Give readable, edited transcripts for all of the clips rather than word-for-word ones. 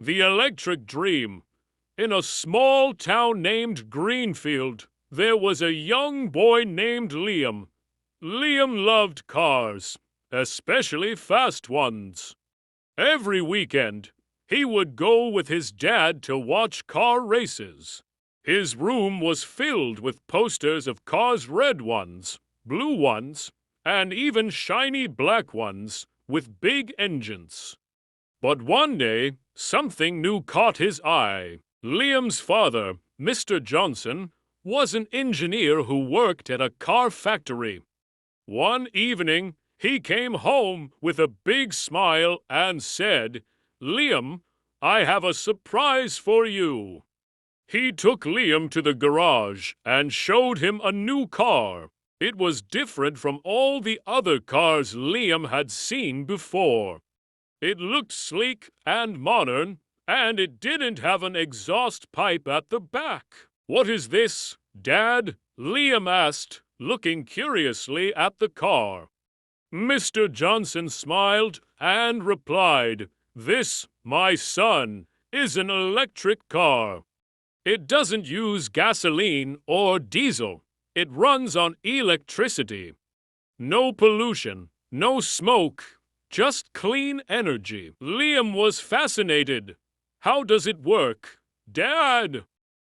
The Electric Dream. In a small town named Greenfield, there was a young boy named Liam. Liam loved cars, especially fast ones. Every weekend, he would go with his dad to watch car races. His room was filled with posters of cars, red ones, blue ones, and even shiny black ones with big engines. But one day, something new caught his eye. Liam's father, Mr. Johnson, was an engineer who worked at a car factory. One evening, he came home with a big smile and said, "Liam, I have a surprise for you." He took Liam to the garage and showed him a new car. It was different from all the other cars Liam had seen before. It looked sleek and modern, and it didn't have an exhaust pipe at the back. "What is this, Dad?" Liam asked, looking curiously at the car. Mr. Johnson smiled and replied, "This, my son, is an electric car. It doesn't use gasoline or diesel. It runs on electricity. No pollution, no smoke, just clean energy." Liam was fascinated. "How does it work, Dad?"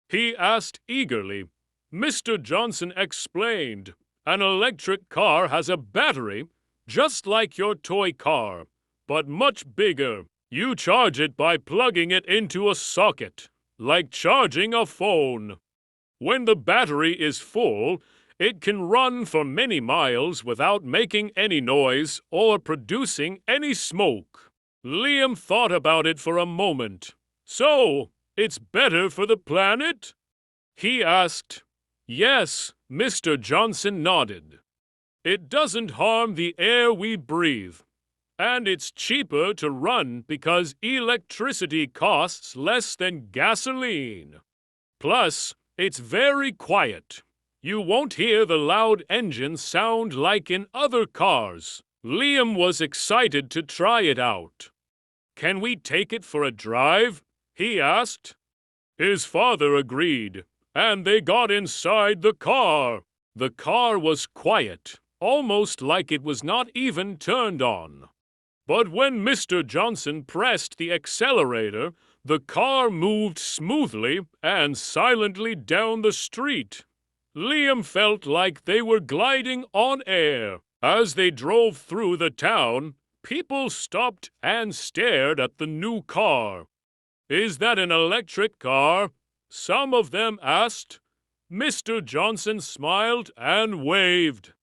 he asked eagerly. Mr. Johnson explained, "An electric car has a battery, just like your toy car, but much bigger. You charge it by plugging it into a socket, like charging a phone. When the battery is full, it can run for many miles without making any noise or producing any smoke." Liam thought about it for a moment. "So, it's better for the planet?" he asked. "Yes," Mr. Johnson nodded. "It doesn't harm the air we breathe. And it's cheaper to run because electricity costs less than gasoline. Plus, it's very quiet. You won't hear the loud engine sound like in other cars." Liam was excited to try it out. "Can we take it for a drive?" he asked. His father agreed, and they got inside the car. The car was quiet, almost like it was not even turned on. But when Mr. Johnson pressed the accelerator, the car moved smoothly and silently down the street. Liam felt like they were gliding on air. As they drove through the town, people stopped and stared at the new car. "Is that an electric car?" some of them asked. Mr. Johnson smiled and waved.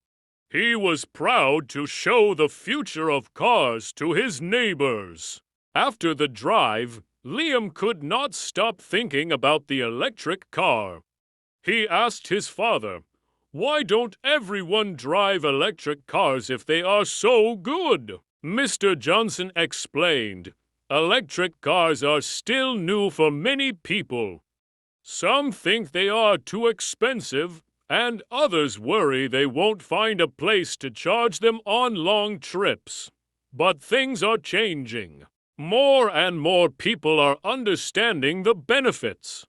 He was proud to show the future of cars to his neighbors. After the drive, Liam could not stop thinking about the electric car. He asked his father, "Why don't everyone drive electric cars if they are so good?" Mr. Johnson explained, "Electric cars are still new for many people. Some think they are too expensive, and others worry they won't find a place to charge them on long trips. But things are changing. More and more people are understanding the benefits.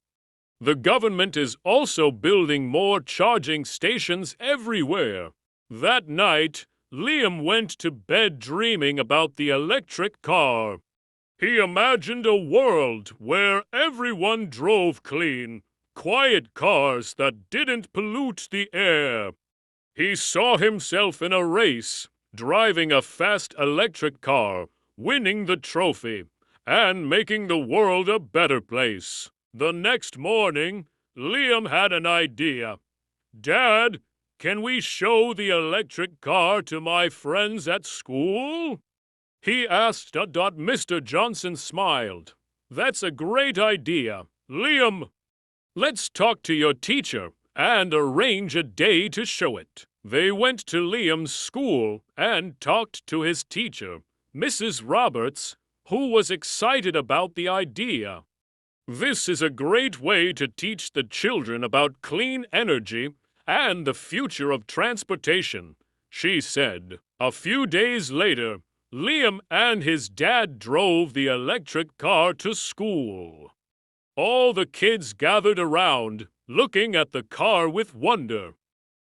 The government is also building more charging stations everywhere." That night, Liam went to bed dreaming about the electric car. He imagined a world where everyone drove clean, quiet cars that didn't pollute the air. He saw himself in a race, driving a fast electric car, winning the trophy, and making the world a better place. The next morning, Liam had an idea. "Dad, can we show the electric car to my friends at school?" he asked. Mr. Johnson smiled. "That's a great idea. Liam, let's talk to your teacher and arrange a day to show it." They went to Liam's school and talked to his teacher, Mrs. Roberts, who was excited about the idea. "This is a great way to teach the children about clean energy and the future of transportation," she said. A few days later, Liam and his dad drove the electric car to school. All the kids gathered around, looking at the car with wonder.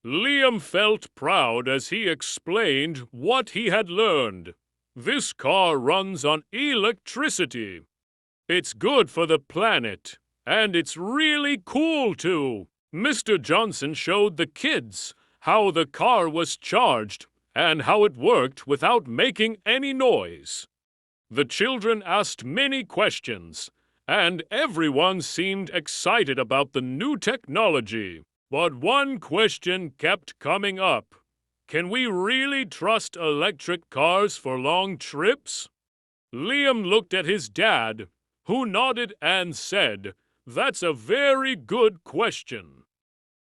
Liam felt proud as he explained what he had learned. This car runs on electricity. It's good for the planet, and it's really cool too. Mr. Johnson showed the kids how the car was charged and how it worked without making any noise. The children asked many questions, and everyone seemed excited about the new technology. But one question kept coming up. Can we really trust electric cars for long trips? Liam looked at his dad, who nodded and said, "That's a very good question.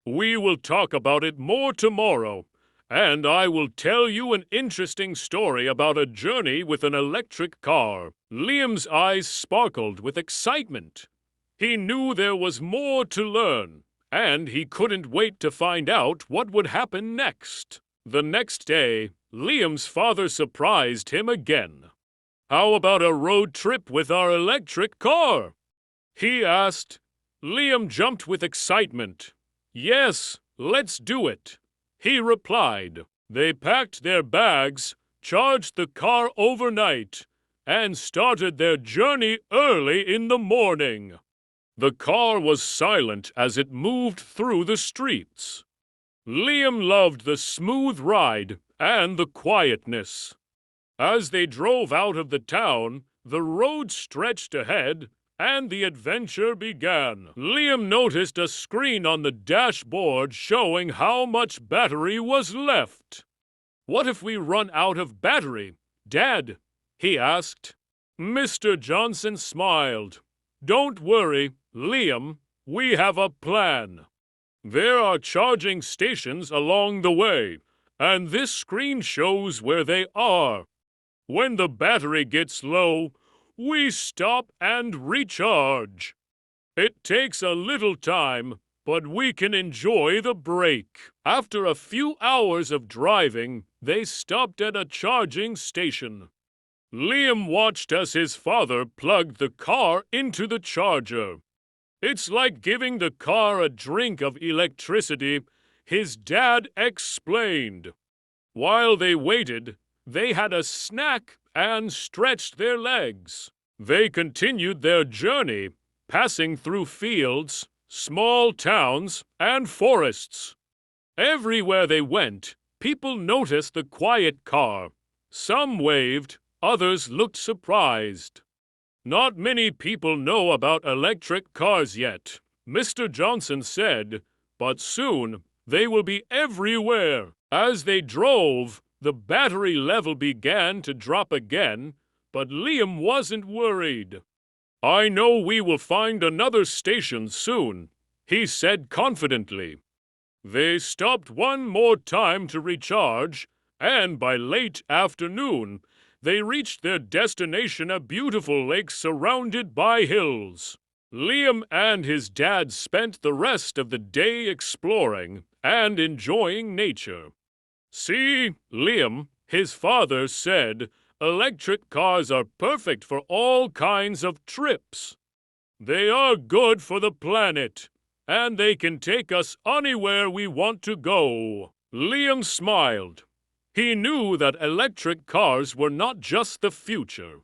We will talk about it more tomorrow, and I will tell you an interesting story about a journey with an electric car." Liam's eyes sparkled with excitement. He knew there was more to learn, and he couldn't wait to find out what would happen next. The next day, Liam's father surprised him again. "How about a road trip with our electric car?" he asked. Liam jumped with excitement. "Yes, let's do it," he replied. They packed their bags, charged the car overnight, and started their journey early in the morning. The car was silent as it moved through the streets. Liam loved the smooth ride and the quietness. As they drove out of the town, the road stretched ahead, and the adventure began. Liam noticed a screen on the dashboard showing how much battery was left. "What if we run out of battery, Dad?" he asked. Mr. Johnson smiled. "Don't worry, Liam, we have a plan. There are charging stations along the way, and this screen shows where they are. When the battery gets low, we stop and recharge. It takes a little time, but we can enjoy the break." After a few hours of driving, they stopped at a charging station. Liam watched as his father plugged the car into the charger. "It's like giving the car a drink of electricity," his dad explained. While they waited, they had a snack and stretched their legs. They continued their journey, passing through fields, small towns, and forests. Everywhere they went, people noticed the quiet car. Some waved, others looked surprised. "Not many people know about electric cars yet," Mr. Johnson said, "but soon they will be everywhere." As they drove, the battery level began to drop again, but Liam wasn't worried. "I know we will find another station soon," he said confidently. They stopped one more time to recharge, and by late afternoon, they reached their destination, a beautiful lake surrounded by hills. Liam and his dad spent the rest of the day exploring and enjoying nature. "See, Liam," his father said, "electric cars are perfect for all kinds of trips. They are good for the planet, and they can take us anywhere we want to go." Liam smiled. He knew that electric cars were not just the future.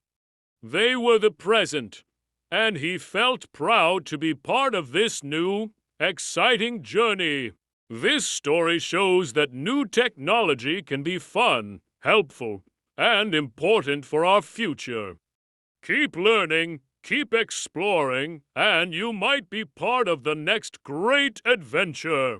They were the present, and he felt proud to be part of this new, exciting journey. This story shows that new technology can be fun, helpful, and important for our future. Keep learning, keep exploring, and you might be part of the next great adventure.